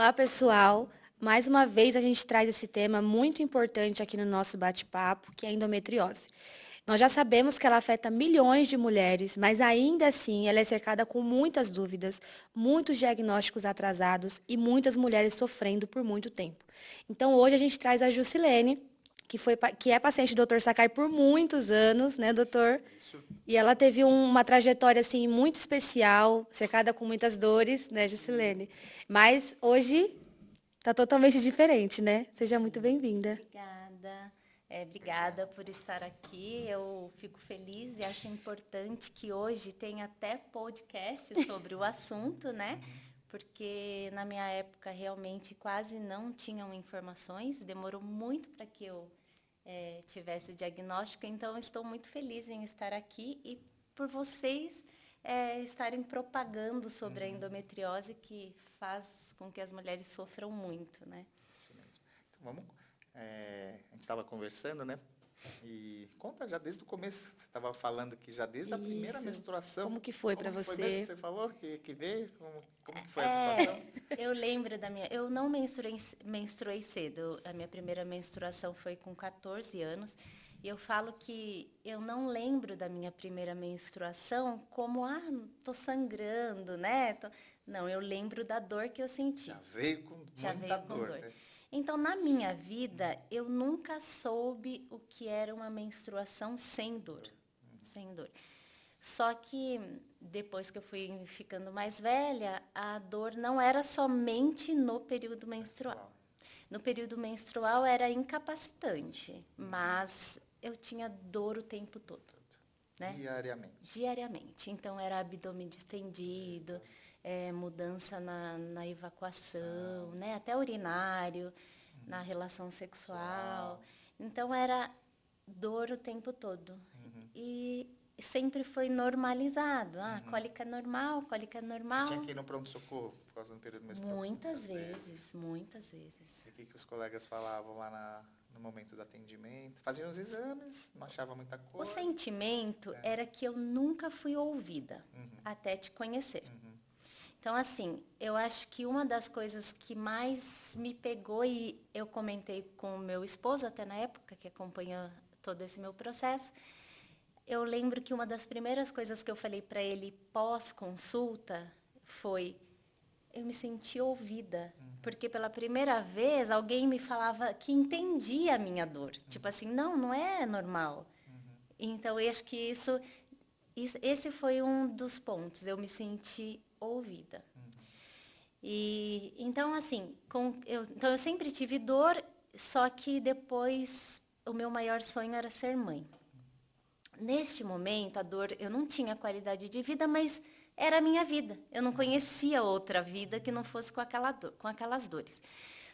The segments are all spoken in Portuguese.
Olá, pessoal. Mais uma vez a gente traz esse tema muito importante aqui no nosso bate-papo, que é a endometriose. Nós já sabemos que ela afeta milhões de mulheres, mas ainda assim ela é cercada com muitas dúvidas, muitos diagnósticos atrasados e muitas mulheres sofrendo por muito tempo. Então hoje a gente traz a Jusilene, que é paciente do Dr. Sakai por muitos anos, né, doutor? Isso. E ela teve uma trajetória assim muito especial, cercada com muitas dores, né, Jusilene? Mas hoje está totalmente diferente, né? Seja muito bem-vinda. Obrigada. Obrigada por estar aqui. Eu fico feliz e acho importante que hoje tenha até podcast sobre o assunto, né? Porque na minha época realmente quase não tinham informações, demorou muito para que eu tivesse o diagnóstico, então estou muito feliz em estar aqui e por vocês estarem propagando sobre a endometriose, que faz com que as mulheres sofram muito, né? Isso mesmo. Então vamos. A gente estava conversando, né? E conta já desde o começo. Você estava falando que já desde a primeira Isso. menstruação. Como que foi para Como que foi você? mesmo que você falou que veio? Como que foi a situação? Eu lembro da minha. Eu não menstruei cedo. A minha primeira menstruação foi com 14 anos. E eu falo que eu não lembro da minha primeira menstruação como, tô sangrando, né? Não, eu lembro da dor que eu senti. Já veio com muita dor. Né? Então, na minha vida, eu nunca soube o que era uma menstruação sem dor. Sem dor. Só que depois que eu fui ficando mais velha, a dor não era somente no período menstrual. No período menstrual era incapacitante, mas eu tinha dor o tempo todo. Né? Diariamente. Então, era abdômen distendido, mudança na evacuação, né? Até urinário, na relação sexual. Então, era dor o tempo todo. E sempre foi normalizado. Cólica normal, cólica normal. Você tinha que ir no pronto-socorro por causa do período menstrual? Muitas vezes. E o que os colegas falavam lá no momento do atendimento? Faziam os exames, não achavam muita coisa? O sentimento era que eu nunca fui ouvida até te conhecer. Então, assim, eu acho que uma das coisas que mais me pegou, e eu comentei com o meu esposo até na época, que acompanhou todo esse meu processo, eu lembro que uma das primeiras coisas que eu falei para ele pós-consulta foi: eu me senti ouvida, porque pela primeira vez alguém me falava que entendia a minha dor. Tipo assim, não é normal. Então, eu acho que esse foi um dos pontos, eu me senti ouvida. E então, assim, então eu sempre tive dor, só que depois o meu maior sonho era ser mãe. Neste momento, a dor, eu não tinha qualidade de vida, mas era a minha vida. Eu não conhecia outra vida que não fosse com aquelas dores.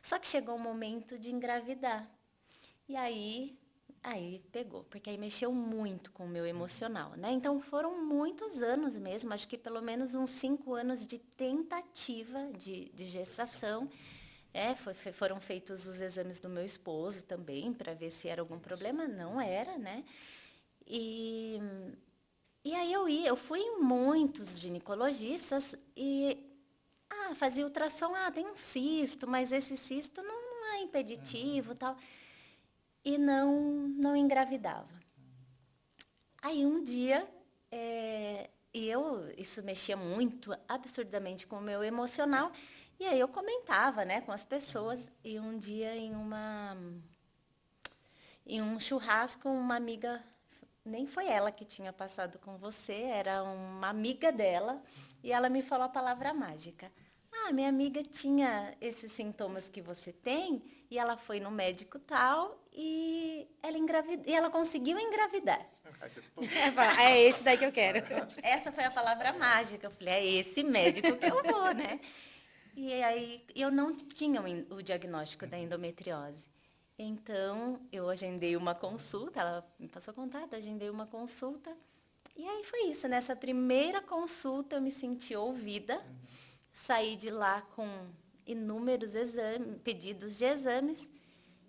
Só que chegou o momento de engravidar. E aí pegou, porque aí mexeu muito com o meu emocional, né? Então, foram muitos anos mesmo, acho que pelo menos uns 5 anos de tentativa de gestação. Foram feitos os exames do meu esposo também, para ver se era algum problema. Não era, né? E aí eu fui em muitos ginecologistas e fazia ultrassom, tem um cisto, mas esse cisto não é impeditivo, tal. E não engravidava. Aí um dia, isso mexia muito, absurdamente com o meu emocional, e aí eu comentava, né, com as pessoas, e um dia em um churrasco, uma amiga, nem foi ela que tinha passado com você, era uma amiga dela, e ela me falou a palavra mágica. Minha amiga tinha esses sintomas que você tem, e ela foi no médico tal, e ela conseguiu engravidar. É esse daí que eu quero. Essa foi a palavra mágica. Eu falei, é esse médico que eu vou, né? E aí eu não tinha o diagnóstico da endometriose. Então, eu agendei uma consulta, ela me passou contato, agendei uma consulta. E aí foi isso, nessa primeira consulta eu me senti ouvida, saí de lá com inúmeros pedidos de exames,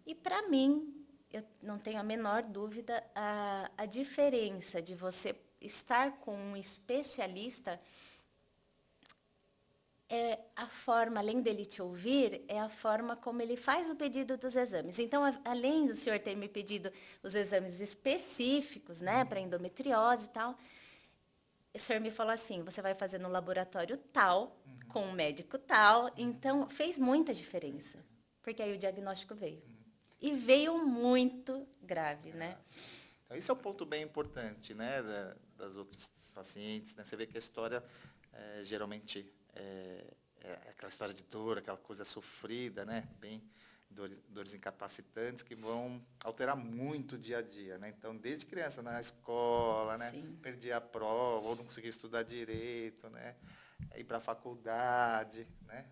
e para mim, eu não tenho a menor dúvida, a diferença de você estar com um especialista a forma, além dele te ouvir, é a forma como ele faz o pedido dos exames. Então, além do senhor ter me pedido os exames específicos, né, para endometriose e tal, o senhor me falou assim, você vai fazer no laboratório tal, com um médico tal. Então, fez muita diferença, porque aí o diagnóstico veio. E veio muito grave, né? Então, esse é um ponto bem importante, né, das outras pacientes, né? Você vê que a história, geralmente, é aquela história de dor, aquela coisa sofrida, né, bem dores incapacitantes que vão alterar muito o dia a dia, né? Então, desde criança, na escola, né, perdi a prova, ou não consegui estudar direito, né, ir para a faculdade, né,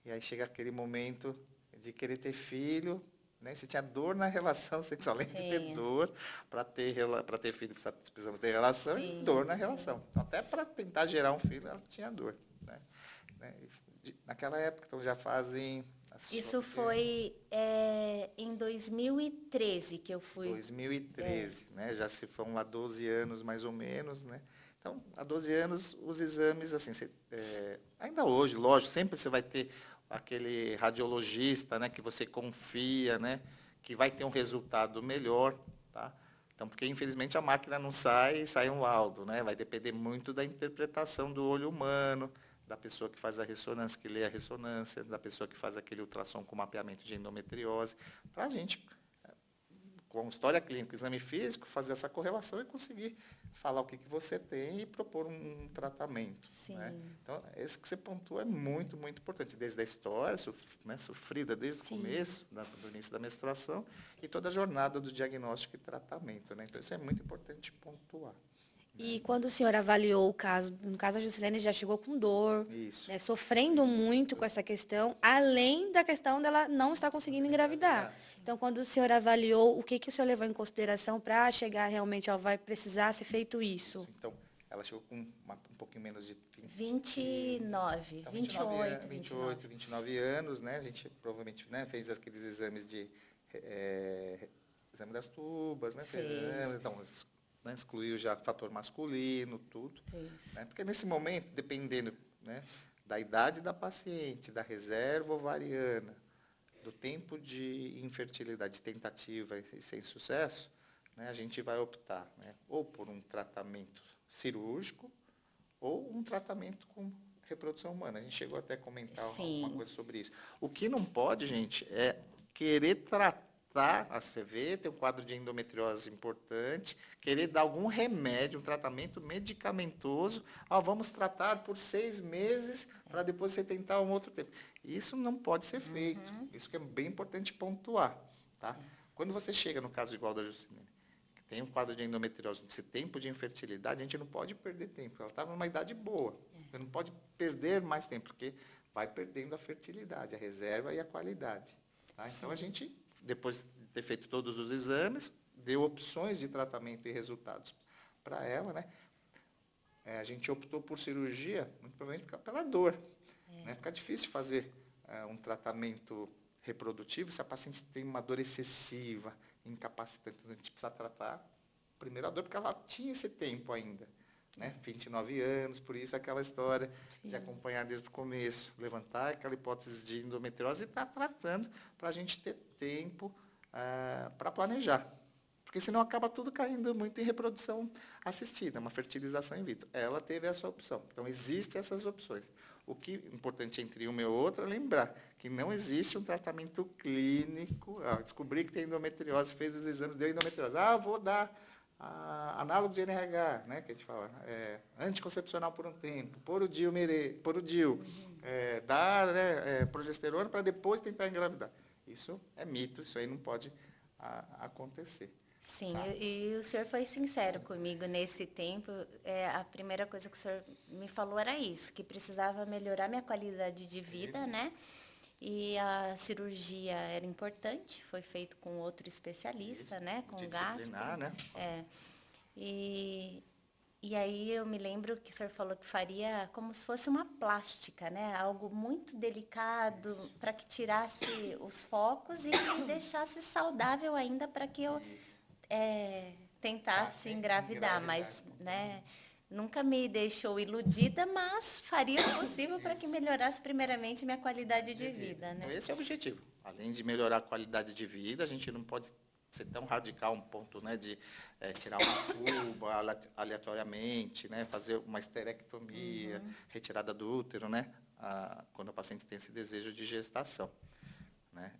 e aí chega aquele momento de querer ter filho, né? Se tinha dor na relação sexual, além de ter dor, para ter filho precisamos ter relação, e dor na relação. Então, até para tentar gerar um filho, ela tinha dor, né? Naquela época, então já fazem... Isso foi em 2013 que eu fui. 2013, né? Já se foram lá 12 anos, mais ou menos, né? Então, há 12 anos, os exames, assim, ainda hoje, lógico, sempre você vai ter aquele radiologista, né, que você confia, né, que vai ter um resultado melhor, tá? Então, porque infelizmente a máquina não sai um laudo, né? Vai depender muito da interpretação do olho humano, da pessoa que faz a ressonância, que lê a ressonância, da pessoa que faz aquele ultrassom com mapeamento de endometriose, para a gente, com história clínica, exame físico, fazer essa correlação e conseguir falar o que você tem e propor um tratamento. Né? Então, esse que você pontuou é muito, muito importante, desde a história, né, sofrida desde o começo, do início da menstruação, e toda a jornada do diagnóstico e tratamento. Né? Então, isso é muito importante pontuar. E quando o senhor avaliou o caso, no caso a Juscelene já chegou com dor, né, sofrendo muito com essa questão, além da questão dela não estar conseguindo engravidar. Então, quando o senhor avaliou, o que o senhor levou em consideração para chegar realmente, vai precisar ser feito isso? Então, ela chegou com um pouquinho menos de 29, então, 29 anos, né? A gente provavelmente, né, fez aqueles exames de exame das tubas, né? Fez exames, então, né, excluiu já fator masculino, tudo. Né? Porque nesse momento, dependendo, né, da idade da paciente, da reserva ovariana, do tempo de infertilidade, tentativa e sem sucesso, né, a gente vai optar, né, ou por um tratamento cirúrgico ou um tratamento com reprodução humana. A gente chegou até a comentar alguma coisa sobre isso. O que não pode, gente, é querer tratar a CV, ter um quadro de endometriose importante, querer dar algum remédio, um tratamento medicamentoso, vamos tratar por 6 meses para depois você tentar um outro tempo. Isso não pode ser feito. Isso que é bem importante pontuar. Tá? Quando você chega no caso igual da Juscelene, que tem um quadro de endometriose, esse tempo de infertilidade, a gente não pode perder tempo. Ela estava numa idade boa. Você não pode perder mais tempo, porque vai perdendo a fertilidade, a reserva e a qualidade. Tá? Então, a gente, depois de ter feito todos os exames, deu opções de tratamento e resultados para ela, né? A gente optou por cirurgia, muito provavelmente pela dor. Né? Fica difícil fazer um tratamento reprodutivo se a paciente tem uma dor excessiva, incapacitante. A gente precisa tratar primeiro a dor, porque ela tinha esse tempo ainda. Né? 29 anos, por isso aquela história de acompanhar desde o começo, levantar aquela hipótese de endometriose e estar tratando para a gente ter tempo para planejar. Porque senão acaba tudo caindo muito em reprodução assistida, uma fertilização in vitro. Ela teve essa opção. Então, existem essas opções. O que é importante entre uma e outra é lembrar que não existe um tratamento clínico. Descobri que tem endometriose, fez os exames, deu endometriose. Vou dar análogo de NRH, né, que a gente fala, anticoncepcional por um tempo, por o DIU, dar progesterona para depois tentar engravidar. Isso é mito, isso aí não pode acontecer. Sim, e o senhor foi sincero comigo nesse tempo. A primeira coisa que o senhor me falou era isso, que precisava melhorar minha qualidade de vida, né? E a cirurgia era importante, foi feito com outro especialista, né? Com gastro. Né? E aí eu me lembro que o senhor falou que faria como se fosse uma plástica, né? Algo muito delicado para que tirasse os focos e deixasse saudável ainda para que eu tentasse engravidar, mas, né? nunca me deixou iludida, mas faria o possível para que melhorasse primeiramente minha qualidade de vida, né? Então, esse é o objetivo. Além de melhorar a qualidade de vida, a gente não pode ser tão radical um ponto, né, de tirar uma tuba aleatoriamente, né, fazer uma esterectomia, retirada do útero, né, quando a paciente tem esse desejo de gestação. Né?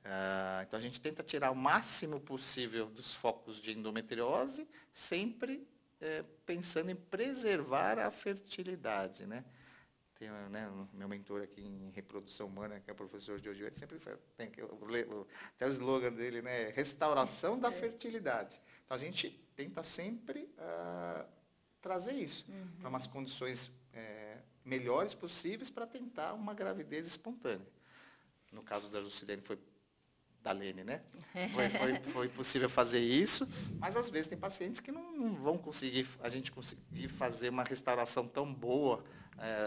Então, a gente tenta tirar o máximo possível dos focos de endometriose, sempre pensando em preservar a fertilidade. Né? Tem, né, o meu mentor aqui em reprodução humana, que é o professor Giorgio, ele sempre tem até o slogan dele, né, restauração da fertilidade. Então, a gente tenta sempre trazer isso para umas condições melhores possíveis para tentar uma gravidez espontânea. No caso da Juscelene, foi da Lene, né? Foi possível fazer isso, mas às vezes tem pacientes que não vão conseguir, a gente conseguir fazer uma restauração tão boa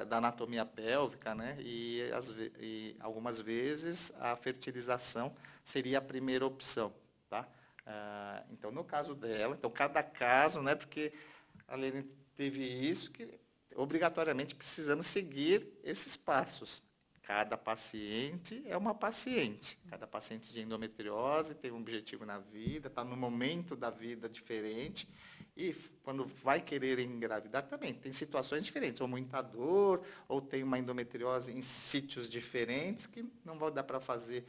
da anatomia pélvica, né? E algumas vezes a fertilização seria a primeira opção, tá? Então, no caso dela, então cada caso, né? Porque a Lene teve isso, que obrigatoriamente precisamos seguir esses passos. Cada paciente é uma paciente. Cada paciente de endometriose tem um objetivo na vida, está num momento da vida diferente. E quando vai querer engravidar também, tem situações diferentes, ou muita dor, ou tem uma endometriose em sítios diferentes, que não vai dar para fazer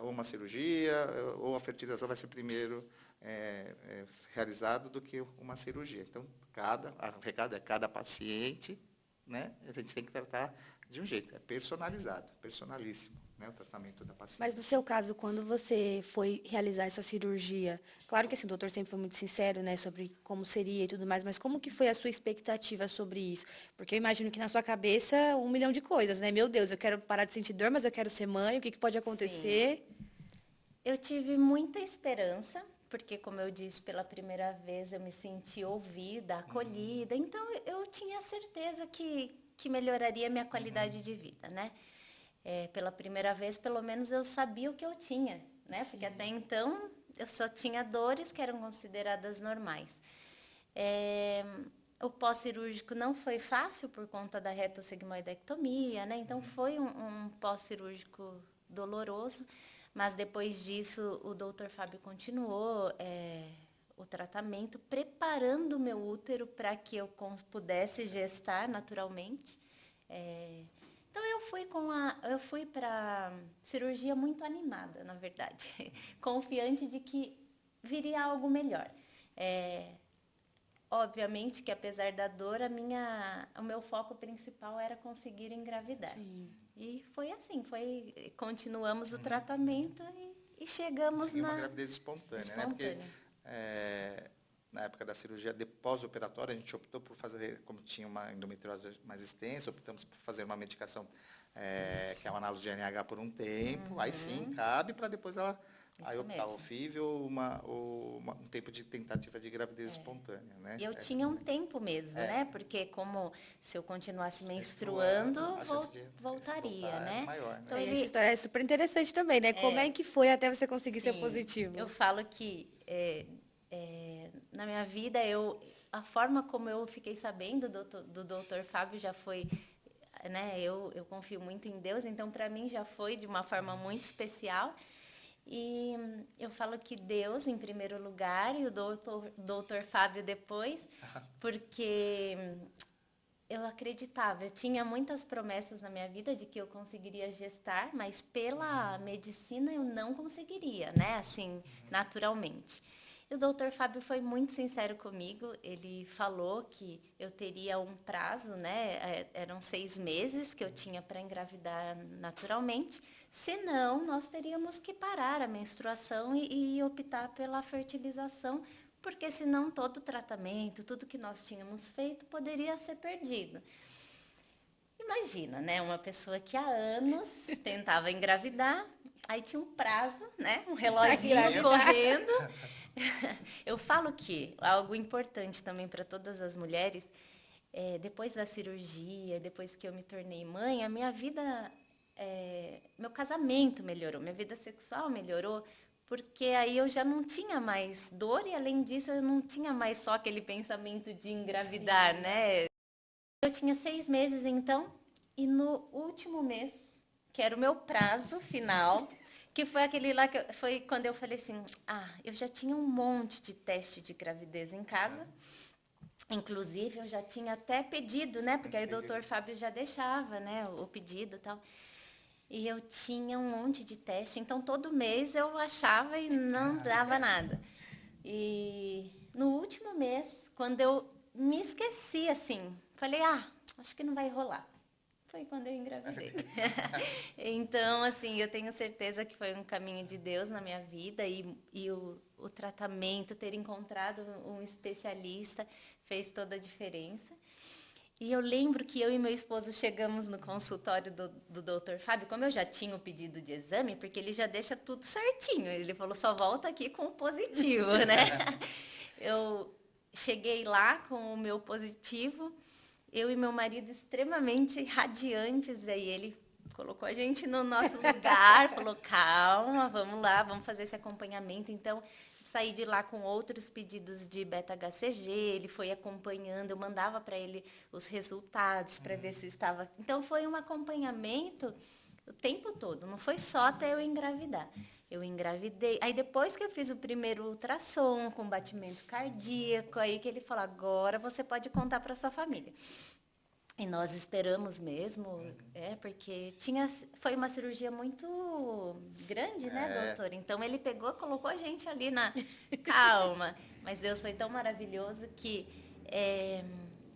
ou uma cirurgia, ou a fertilização vai ser primeiro realizado do que uma cirurgia. Então, o recado é cada paciente, né, a gente tem que tratar de um jeito, é personalizado, personalíssimo, né, o tratamento da paciente. Mas no seu caso, quando você foi realizar essa cirurgia, claro que assim, o doutor sempre foi muito sincero, né, sobre como seria e tudo mais, mas como que foi a sua expectativa sobre isso? Porque eu imagino que na sua cabeça 1 milhão de coisas, né? Meu Deus, eu quero parar de sentir dor, mas eu quero ser mãe, o que pode acontecer? Sim. Eu tive muita esperança, porque, como eu disse, pela primeira vez eu me senti ouvida, acolhida, então eu tinha certeza que melhoraria a minha qualidade de vida, né? Pela primeira vez, pelo menos, eu sabia o que eu tinha, né? Porque até então eu só tinha dores que eram consideradas normais. O pós-cirúrgico não foi fácil por conta da retossigmoidectomia, né? Então foi um pós-cirúrgico doloroso, mas depois disso o doutor Fábio continuou o tratamento, preparando o meu útero para que eu pudesse gestar naturalmente. Então eu fui para cirurgia muito animada, na verdade, confiante de que viria algo melhor. Obviamente que apesar da dor, o meu foco principal era conseguir engravidar. Sim. E foi assim, continuamos o tratamento e chegamos uma gravidez espontânea, né? Porque na época da cirurgia pós-operatória, a gente optou por fazer, como tinha uma endometriose mais extensa, optamos por fazer uma medicação que é uma análise de NH por um tempo, aí sim, cabe para depois ela optar o FIV ou um tempo de tentativa de gravidez espontânea, né? E eu tinha um tempo mesmo, né? Porque como se eu continuasse menstruando, voltaria, né? Maior, né? Então, essa história é super interessante também, né? Como é que foi até você conseguir ser positivo? Eu falo que na minha vida, a forma como eu fiquei sabendo do doutor Fábio já foi, né? Eu confio muito em Deus, então para mim já foi de uma forma muito especial. E eu falo que Deus em primeiro lugar e o doutor Fábio depois, porque eu acreditava, eu tinha muitas promessas na minha vida de que eu conseguiria gestar, mas pela medicina eu não conseguiria, né? Assim, naturalmente. E o doutor Fábio foi muito sincero comigo, ele falou que eu teria um prazo, né? Eram 6 meses que eu tinha para engravidar naturalmente, senão nós teríamos que parar a menstruação e optar pela fertilização, porque senão todo o tratamento, tudo que nós tínhamos feito poderia ser perdido. Imagina, né? Uma pessoa que há anos tentava engravidar, aí tinha um prazo, né? Um reloginho correndo. Eu falo que algo importante também para todas as mulheres, depois da cirurgia, depois que eu me tornei mãe, a minha vida, meu casamento melhorou, minha vida sexual melhorou, porque aí eu já não tinha mais dor e, além disso, eu não tinha mais só aquele pensamento de engravidar, né? Eu tinha 6 meses, então, e no último mês, que era o meu prazo final, que foi aquele lá que foi quando eu falei assim, eu já tinha um monte de teste de gravidez em casa. Inclusive, eu já tinha até pedido, né? Porque aí o doutor Fábio já deixava, né? O pedido e tal. E eu tinha um monte de teste, então todo mês eu achava e não dava nada. E no último mês, quando eu me esqueci, assim, falei, acho que não vai rolar. Foi quando eu engravidei. Então, assim, eu tenho certeza que foi um caminho de Deus na minha vida e o tratamento, ter encontrado um especialista fez toda a diferença. E eu lembro que eu e meu esposo chegamos no consultório do Dr. Fábio, como eu já tinha o pedido de exame, porque ele já deixa tudo certinho. Ele falou, só volta aqui com o positivo, né? Eu cheguei lá com o meu positivo, eu e meu marido extremamente radiantes, aí ele colocou a gente no nosso lugar, falou, calma, vamos lá, vamos fazer esse acompanhamento. Então, saí de lá com outros pedidos de beta-HCG, ele foi acompanhando, eu mandava para ele os resultados para ver se estava... Então, foi um acompanhamento o tempo todo, não foi só até eu engravidar. Eu engravidei, aí depois que eu fiz o primeiro ultrassom com batimento cardíaco, aí que ele falou, agora você pode contar para sua família. E nós esperamos mesmo, porque foi uma cirurgia muito grande, né, doutor? Então, ele pegou, colocou a gente ali na calma. Mas Deus foi tão maravilhoso que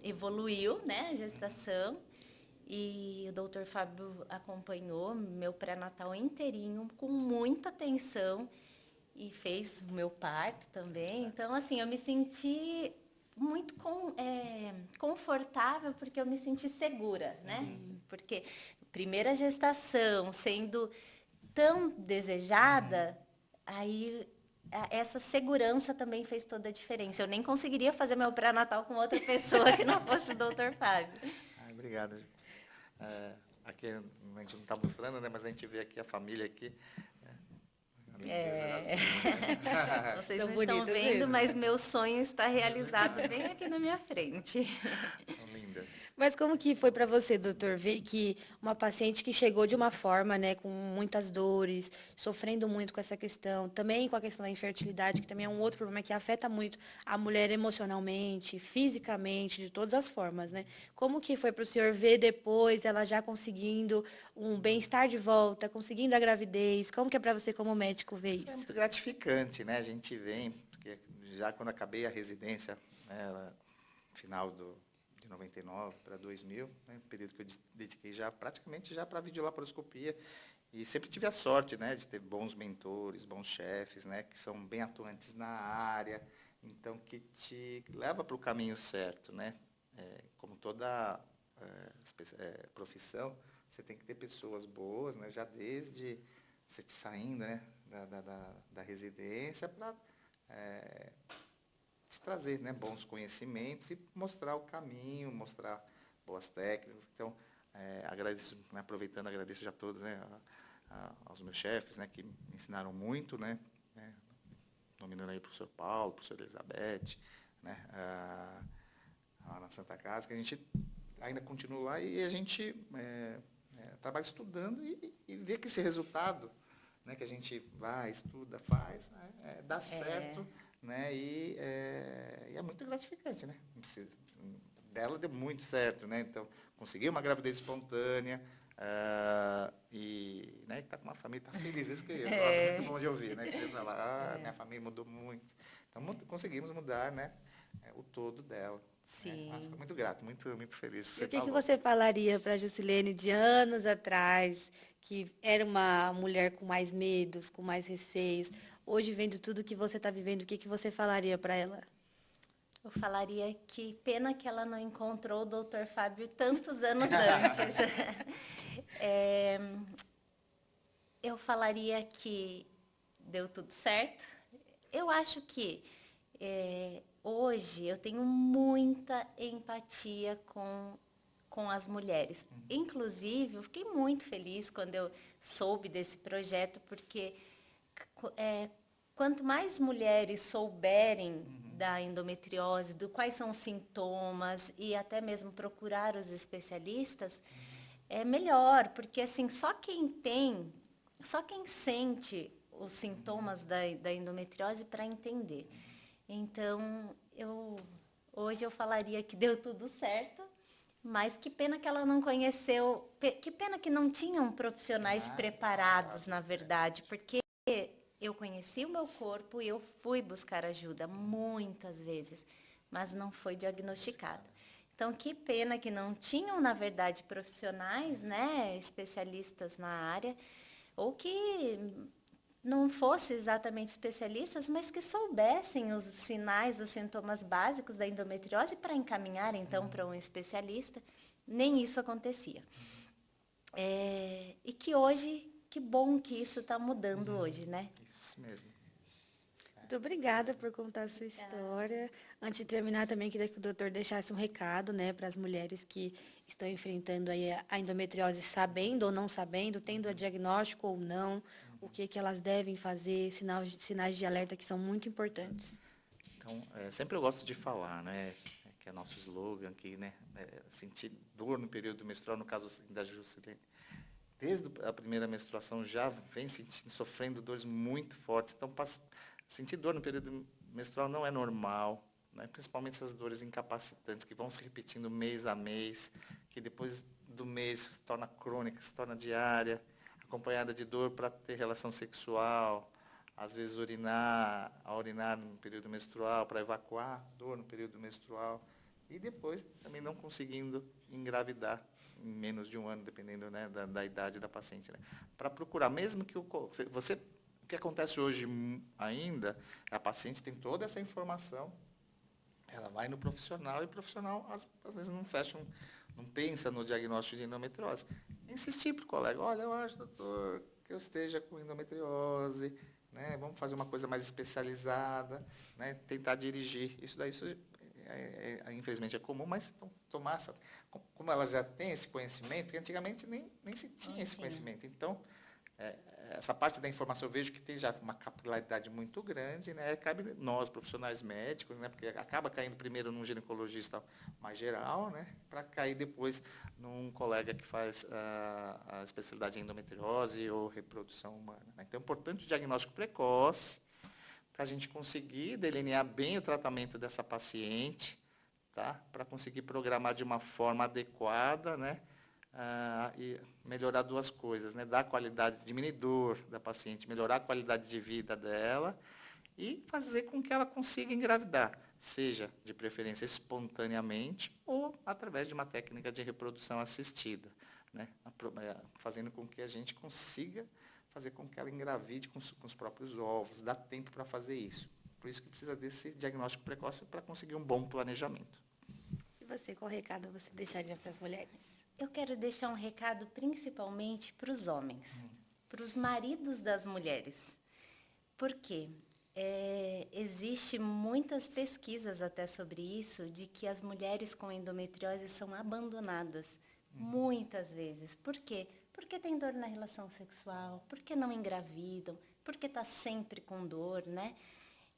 evoluiu, né, a gestação. E o doutor Fábio acompanhou meu pré-natal inteirinho, com muita atenção. E fez o meu parto também. Então, assim, eu me senti muito confortável, porque eu me senti segura, né? Porque primeira gestação, sendo tão desejada, aí essa segurança também fez toda a diferença. Eu nem conseguiria fazer meu pré-natal com outra pessoa que não fosse o Dr. Fábio. Obrigado. Aqui a gente não está mostrando, né? Mas a gente vê aqui a família aqui. Vocês não estão vendo, mesmo. Mas meu sonho está realizado bem aqui na minha frente. São lindas. Mas como que foi para você, doutor, ver que uma paciente que chegou de uma forma, né, com muitas dores, sofrendo muito com essa questão, também com a questão da infertilidade, que também é um outro problema que afeta muito a mulher emocionalmente, fisicamente, de todas as formas, né? Como que foi para o senhor ver depois ela já conseguindo um bem-estar de volta, conseguindo a gravidez? Como que é para você como médico ver isso? É muito gratificante, né? A gente vem, porque já quando acabei a residência, né, final de 99 para 2000, né, um período que eu dediquei praticamente já para a videolaparoscopia, e sempre tive a sorte, né, de ter bons mentores, bons chefes, né, que são bem atuantes na área, então que te leva para o caminho certo, né? Como toda profissão, você tem que ter pessoas boas, né, já desde você saindo, né, da residência para te trazer, né, bons conhecimentos e mostrar o caminho, mostrar boas técnicas. Então, agradeço, né, aproveitando, agradeço já a todos, né, aos meus chefes, né, que me ensinaram muito, né, nominando aí o professor Paulo, a professora Elizabeth, né, na Santa Casa, que a gente ainda continua lá e a gente trabalha estudando e vê que esse resultado, né, que a gente vai, estuda, faz, dá certo, né, e é muito gratificante, né? Dela deu muito certo, né? Então, consegui uma gravidez espontânea e, né, está com uma família, está feliz, isso que é muito bom de ouvir, né? Que você fala, minha família mudou muito. Então, conseguimos mudar, né, o todo dela. Sim. Fico muito grato, muito, muito feliz. E o que você falaria para a Jusilene de anos atrás, que era uma mulher com mais medos, com mais receios? Hoje, vendo tudo que você está vivendo, o que você falaria para ela? Eu falaria que pena que ela não encontrou o Dr. Fábio tantos anos antes. Eu falaria que deu tudo certo. Eu acho que hoje eu tenho muita empatia com as mulheres. Inclusive, eu fiquei muito feliz quando eu soube desse projeto, porque quanto mais mulheres souberem da endometriose, do quais são os sintomas e até mesmo procurar os especialistas, é melhor, porque assim, só quem sente os sintomas da endometriose para entender. Então, hoje eu falaria que deu tudo certo, mas que pena que ela não conheceu, que pena que não tinham profissionais preparados, na verdade, porque eu conheci o meu corpo e eu fui buscar ajuda muitas vezes, mas não foi diagnosticada. Então, que pena que não tinham, na verdade, profissionais, né, especialistas na área, ou que não fossem exatamente especialistas, mas que soubessem os sinais, os sintomas básicos da endometriose para encaminhar, então, para um especialista. Nem isso acontecia. E que hoje, que bom que isso está mudando hoje, né? Isso mesmo. Muito obrigada por contar a sua história. Antes de terminar, também queria que o doutor deixasse um recado, né, para as mulheres que estão enfrentando aí a endometriose, sabendo ou não sabendo, tendo o diagnóstico ou não, o que elas devem fazer, sinais de alerta que são muito importantes. Então, sempre eu gosto de falar, né, que é nosso slogan aqui, né, sentir dor no período menstrual, no caso da Juscelene, desde a primeira menstruação já vem sofrendo dores muito fortes. Então, sentir dor no período menstrual não é normal, né? Principalmente essas dores incapacitantes que vão se repetindo mês a mês, que depois do mês se torna crônica, se torna diária, acompanhada de dor para ter relação sexual, às vezes urinar no período menstrual, para evacuar, dor no período menstrual, e depois também não conseguindo engravidar em menos de um ano, dependendo, né, da idade da paciente, né? Para procurar, mesmo que o que acontece hoje ainda, a paciente tem toda essa informação, ela vai no profissional e o profissional às vezes não pensa no diagnóstico de endometriose. Insistir para o colega, olha, eu acho, doutor, que eu esteja com endometriose, né? Vamos fazer uma coisa mais especializada, né? Tentar dirigir. Isso infelizmente é comum, mas tomar como ela já tem esse conhecimento, porque antigamente nem se tinha esse conhecimento. Então, essa parte da informação eu vejo que tem já uma capilaridade muito grande, né? Cabe nós, profissionais médicos, né? Porque acaba caindo primeiro num ginecologista mais geral, né? Para cair depois num colega que faz a especialidade em endometriose ou reprodução humana, né? Então é importante o diagnóstico precoce para a gente conseguir delinear bem o tratamento dessa paciente, tá? Para conseguir programar de uma forma adequada, né? E melhorar duas coisas, né? Dar qualidade, diminuir dor da paciente, melhorar a qualidade de vida dela e fazer com que ela consiga engravidar, seja de preferência espontaneamente ou através de uma técnica de reprodução assistida, né? Fazendo com que a gente consiga fazer com que ela engravide com os próprios ovos, dá tempo para fazer isso. Por isso que precisa desse diagnóstico precoce para conseguir um bom planejamento. E você, qual recado você deixaria para as mulheres? Eu quero deixar um recado principalmente para os homens, para os maridos das mulheres. Por quê? Existe muitas pesquisas até sobre isso, de que as mulheres com endometriose são abandonadas, muitas vezes. Por quê? Porque tem dor na relação sexual, porque não engravidam, porque está sempre com dor, né?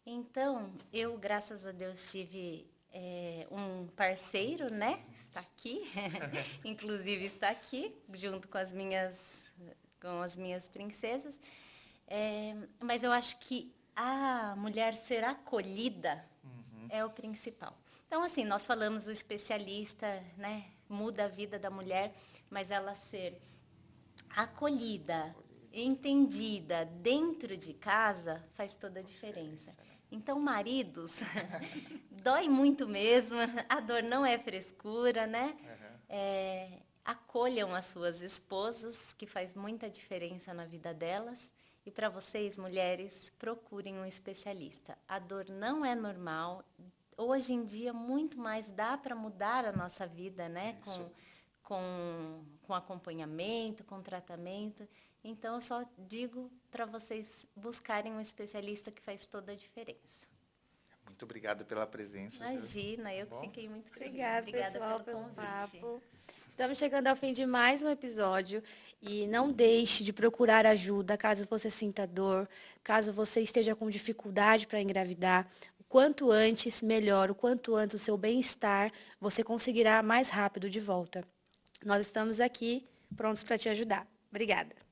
Então, eu, graças a Deus, tive um parceiro, né? Está aqui, inclusive está aqui, junto com as minhas princesas. Mas eu acho que a mulher ser acolhida é o principal. Então, assim, nós falamos o especialista, né? Muda a vida da mulher, mas ela ser acolhida, entendida dentro de casa faz toda a diferença. Então, maridos, dói muito mesmo, a dor não é frescura, né? Acolham as suas esposas, que faz muita diferença na vida delas. E para vocês, mulheres, procurem um especialista. A dor não é normal. Hoje em dia, muito mais dá para mudar a nossa vida, né? Com acompanhamento, com tratamento. Então, eu só digo para vocês buscarem um especialista que faz toda a diferença. Muito obrigado pela presença. Imagina, eu fiquei muito feliz. Obrigada, pessoal, pelo papo. Estamos chegando ao fim de mais um episódio e não deixe de procurar ajuda caso você sinta dor, caso você esteja com dificuldade para engravidar. O quanto antes, melhor, o quanto antes o seu bem-estar, você conseguirá mais rápido de volta. Nós estamos aqui prontos para te ajudar. Obrigada.